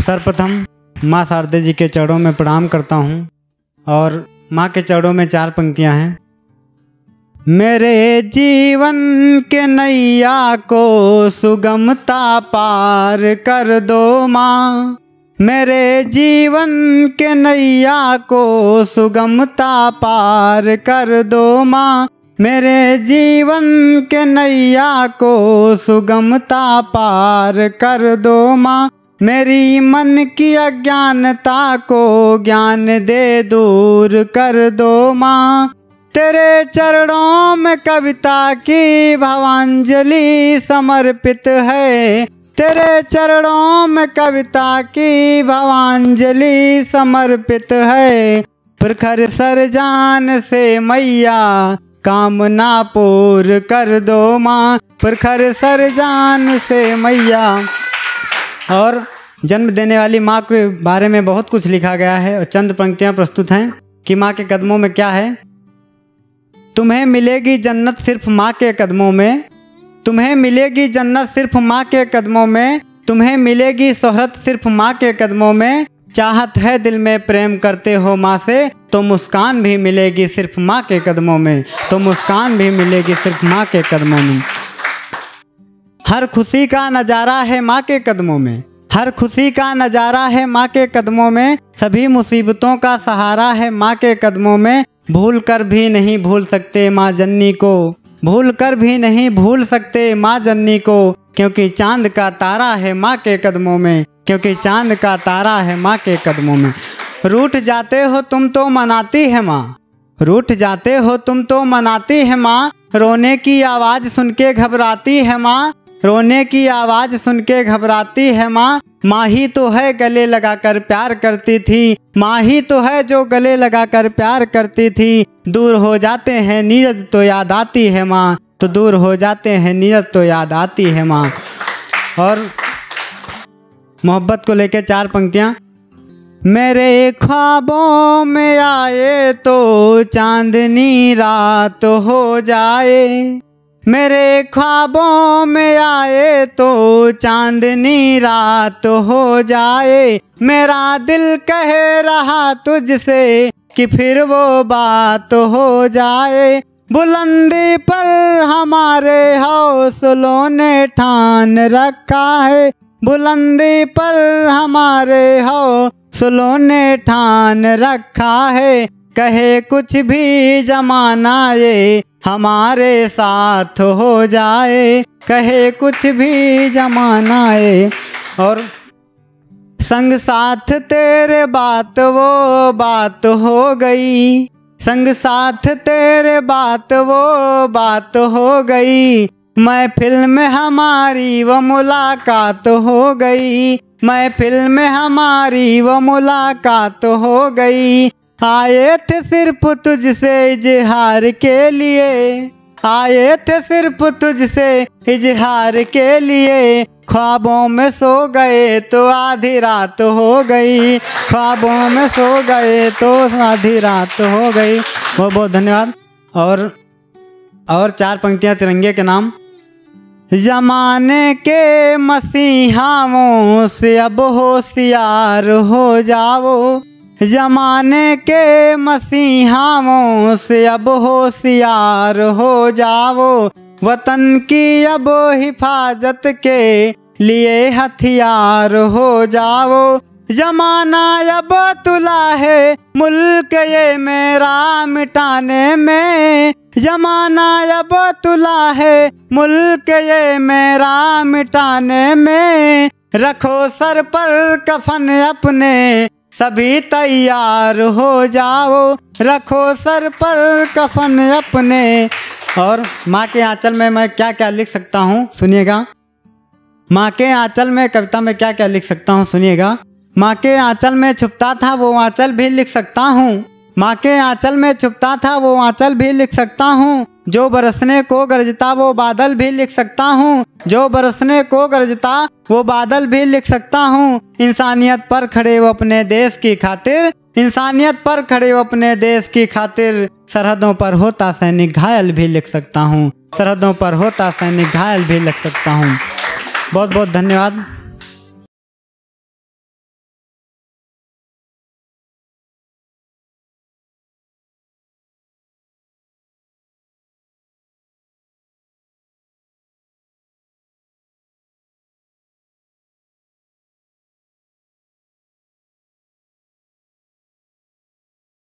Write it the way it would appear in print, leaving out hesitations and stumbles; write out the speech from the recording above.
सर्वप्रथम माँ शारदे जी के चरणों में प्रणाम करता हूँ और माँ के चरणों में 4 पंक्तियाँ हैं। मेरे जीवन के नैया को सुगमता पार कर दो माँ, मेरे जीवन के नैया को सुगमता पार कर दो माँ, मेरे जीवन के नैया को सुगमता पार कर दो माँ, मेरी मन की अज्ञानता को ज्ञान दे दूर कर दो माँ। तेरे चरणों में कविता की भावांजलि समर्पित है, तेरे चरणों में कविता की भावांजलि समर्पित है। प्रखर सर जान से मैया कामना पूर कर दो माँ, प्रखर सर जान से मैया। और जन्म देने वाली माँ के बारे में बहुत कुछ लिखा गया है और चंद पंक्तियाँ प्रस्तुत हैं कि माँ के कदमों में क्या है। तुम्हें मिलेगी जन्नत सिर्फ माँ के कदमों में, तुम्हें मिलेगी जन्नत सिर्फ माँ के कदमों में, तुम्हें मिलेगी शोहरत सिर्फ माँ के कदमों में। चाहत है दिल में प्रेम करते हो माँ से, तो मुस्कान भी मिलेगी सिर्फ माँ के कदमों में, तो मुस्कान भी मिलेगी सिर्फ माँ के कदमों में। हर खुशी का नज़ारा है माँ के कदमों में, हर खुशी का नज़ारा है माँ के कदमों में, सभी मुसीबतों का सहारा है माँ के कदमों में। भूल कर भी नहीं भूल सकते माँ जननी को, भूल कर भी नहीं भूल सकते माँ जननी को, क्योंकि चांद का तारा है माँ के कदमों में, क्योंकि चांद का तारा है माँ के कदमों में। रूठ जाते हो तुम तो मनाती है माँ, रूठ जाते हो तुम तो मनाती है माँ, रोने की आवाज़ सुन के घबराती है माँ, रोने की आवाज़ सुन के घबराती है माँ। माँ ही तो है गले लगाकर प्यार करती थी, माँ ही तो है जो गले लगाकर प्यार करती थी। दूर हो जाते हैं नीरज तो याद आती है माँ, तो दूर हो जाते हैं नीरज तो याद आती है माँ। और मोहब्बत को लेकर 4 पंक्तियाँ। मेरे ख्वाबों में आए तो चांदनी रात हो जाए, मेरे ख्वाबों में आए तो चांदनी रात हो जाए। मेरा दिल कह रहा तुझसे कि फिर वो बात हो जाए। बुलंदी पर हमारे हौसलों ने ठान रखा है, बुलंदी पर हमारे हौसलों ने ठान रखा है। कहे कुछ भी जमाना ये हमारे साथ हो जाए, कहे कुछ भी जमाना ये। और संग साथ तेरे बात वो बात हो गई, संग साथ तेरे बात वो बात हो गई। महफिल में हमारी वो मुलाकात हो गई, महफिल में हमारी वो मुलाकात हो गई। आए थे सिर्फ तुझसे इजहार के लिए, आए थे सिर्फ तुझसे इजहार के लिए। ख्वाबों में सो गए तो आधी रात हो गई, ख्वाबों में सो गए तो आधी रात हो गई। बहुत बहुत धन्यवाद। और 4 पंक्तियाँ तिरंगे के नाम। ज़माने के मसीहाओं से अब होशियार हो जाओ, ज़माने के मसीहाओं से अब होशियार हो जाओ। वतन की अब हिफाजत के लिए हथियार हो जाओ। ज़माना अब तुला है मुल्क ये मेरा मिटाने में, ज़माना अब तुला है मुल्क ये मेरा मिटाने में। रखो सर पर कफन अपने सभी तैयार हो जाओ, रखो सर पर कफन अपने। और माँ के आंचल में मैं क्या क्या लिख सकता हूँ सुनिएगा। माँ के आंचल में कविता में क्या क्या लिख सकता हूँ सुनिएगा। माँ के आंचल में छुपता था वो आंचल भी लिख सकता हूँ, माँ के आंचल में छुपता था वो आंचल भी लिख सकता हूँ। जो बरसने को गरजता वो बादल भी लिख सकता हूँ, जो बरसने को गरजता वो बादल भी लिख सकता हूँ। इंसानियत पर खड़े वो अपने देश की खातिर, इंसानियत पर खड़े वो अपने देश की खातिर। सरहदों पर होता सैनिक घायल भी लिख सकता हूँ, सरहदों पर होता सैनिक घायल भी लिख सकता हूँ। बहुत बहुत धन्यवाद।